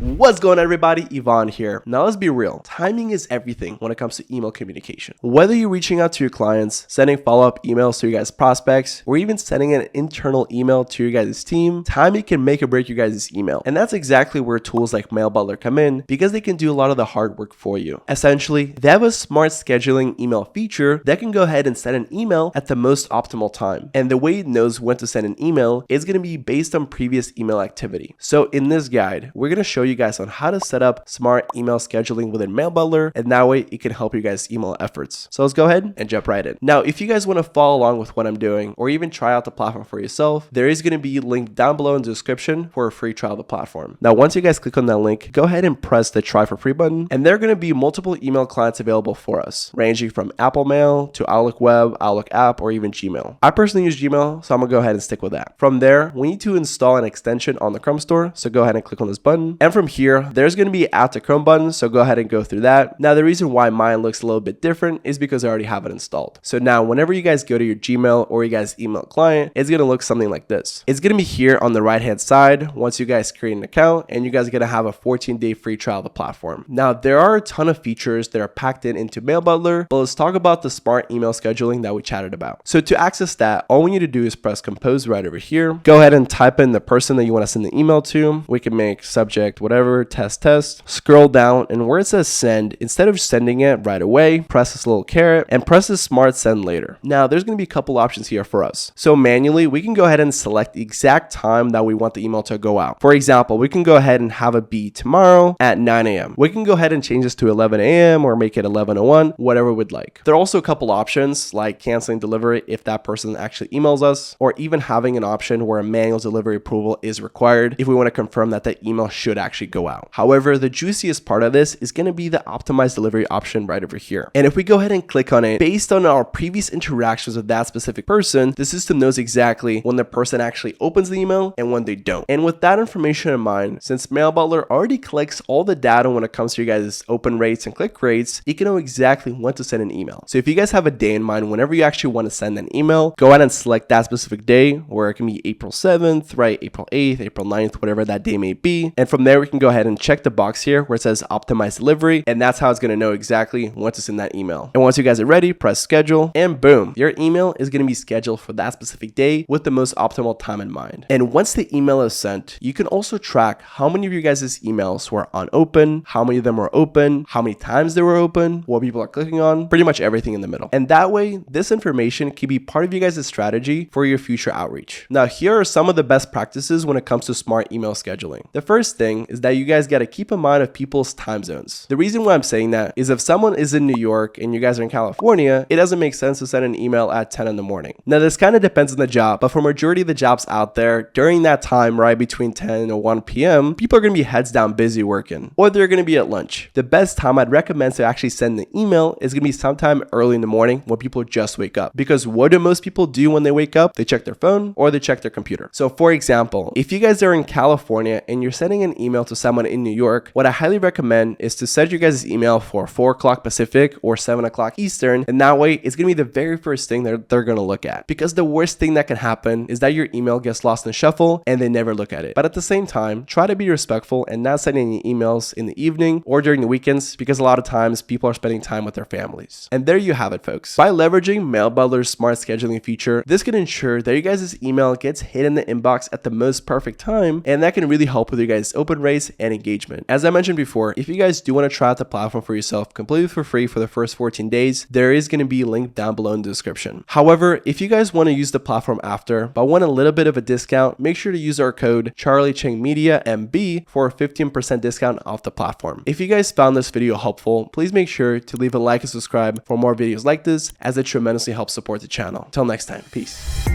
What's going on, everybody? Yvonne here. Now let's be real. Timing is everything when it comes to email communication. Whether you're reaching out to your clients, sending follow-up emails to your guys' prospects, or even sending an internal email to your guys' team, timing can make or break your guys' email. And that's exactly where tools like Mailbutler come in, because they can do a lot of the hard work for you. Essentially, they have a smart scheduling email feature that can go ahead and send an email at the most optimal time. And the way it knows when to send an email is going to be based on previous email activity. So in this guide, we're going to show you guys on how to set up smart email scheduling within Mailbutler, and that way it can help you guys email efforts. So let's go ahead and jump right in. Now, if you guys want to follow along with what I'm doing or even try out the platform for yourself, there is going to be a link down below in the description for a free trial of the platform. Now, once you guys click on that link, go ahead and press the try for free button, and there are going to be multiple email clients available for us, ranging from Apple Mail to Outlook Web, Outlook App, or even Gmail. I personally use Gmail, so I'm going to go ahead and stick with that. From there, we need to install an extension on the Chrome store, so go ahead and click on this button. And from here, there's going to be add to Chrome button, so go ahead and go through that. Now, the reason why mine looks a little bit different is because I already have it installed. So now, whenever you guys go to your Gmail or you guys email client, it's going to look something like this. It's going to be here on the right hand side once you guys create an account, and you guys are going to have a 14-day free trial of the platform. Now, there are a ton of features that are packed into Mailbutler, but let's talk about the smart email scheduling that we chatted about. So to access that, all we need to do is press compose right over here. Go ahead and type in the person that you want to send the email to. We can make subject whatever, test. Scroll down, and where it says send, instead of sending it right away, press this little caret and press the smart send later. Now, there's going to be a couple options here for us. So manually, we can go ahead and select the exact time that we want the email to go out. For example, we can go ahead and have it be tomorrow at 9 a.m. We can go ahead and change this to 11 a.m. or make it 11:01, whatever we'd like. There are also a couple options like canceling delivery if that person actually emails us, or even having an option where a manual delivery approval is required if we want to confirm that the email should actually go out. However, the juiciest part of this is going to be the optimized delivery option right over here. And if we go ahead and click on it, based on our previous interactions with that specific person, the system knows exactly when the person actually opens the email and when they don't. And with that information in mind, since Mailbutler already collects all the data when it comes to your guys' open rates and click rates, you can know exactly when to send an email. So if you guys have a day in mind, whenever you actually want to send an email, go ahead and select that specific day, where it can be April 7th, right? April 8th, April 9th, whatever that day may be. And from there, we can go ahead and check the box here where it says optimized delivery, and that's how it's going to know exactly when to send that email. And once you guys are ready, press schedule, and boom, your email is going to be scheduled for that specific day with the most optimal time in mind. And once the email is sent, you can also track how many of your guys' emails were unopened, how many of them were open, how many times they were open, what people are clicking on, pretty much everything in the middle. And that way, this information can be part of you guys' strategy for your future outreach. Now, here are some of the best practices when it comes to smart email scheduling. The first thing is that you guys got to keep in mind of people's time zones. The reason why I'm saying that is if someone is in New York and you guys are in California, it doesn't make sense to send an email at 10 in the morning. Now, this kind of depends on the job, but for majority of the jobs out there, during that time, right between 10 and 1 p.m., people are going to be heads down busy working, or they're going to be at lunch. The best time I'd recommend to actually send the email is going to be sometime early in the morning when people just wake up. Because what do most people do when they wake up? They check their phone or they check their computer. So for example, if you guys are in California and you're sending an email to someone in New York, what I highly recommend is to set your guys' email for 4 o'clock Pacific or 7 o'clock Eastern, and that way it's going to be the very first thing that they're going to look at. Because the worst thing that can happen is that your email gets lost in the shuffle and they never look at it. But at the same time, try to be respectful and not send any emails in the evening or during the weekends, because a lot of times people are spending time with their families. And there you have it, folks. By leveraging Mailbutler's smart scheduling feature, this can ensure that your guys' email gets hit in the inbox at the most perfect time, and that can really help with your guys' open rates and engagement. As I mentioned before, if you guys do want to try out the platform for yourself completely for free for the first 14 days, there is going to be a link down below in the description. However, if you guys want to use the platform after, but want a little bit of a discount, make sure to use our code CharlieChangMediaMB for a 15% discount off the platform. If you guys found this video helpful, please make sure to leave a like and subscribe for more videos like this, as it tremendously helps support the channel. Till next time, peace.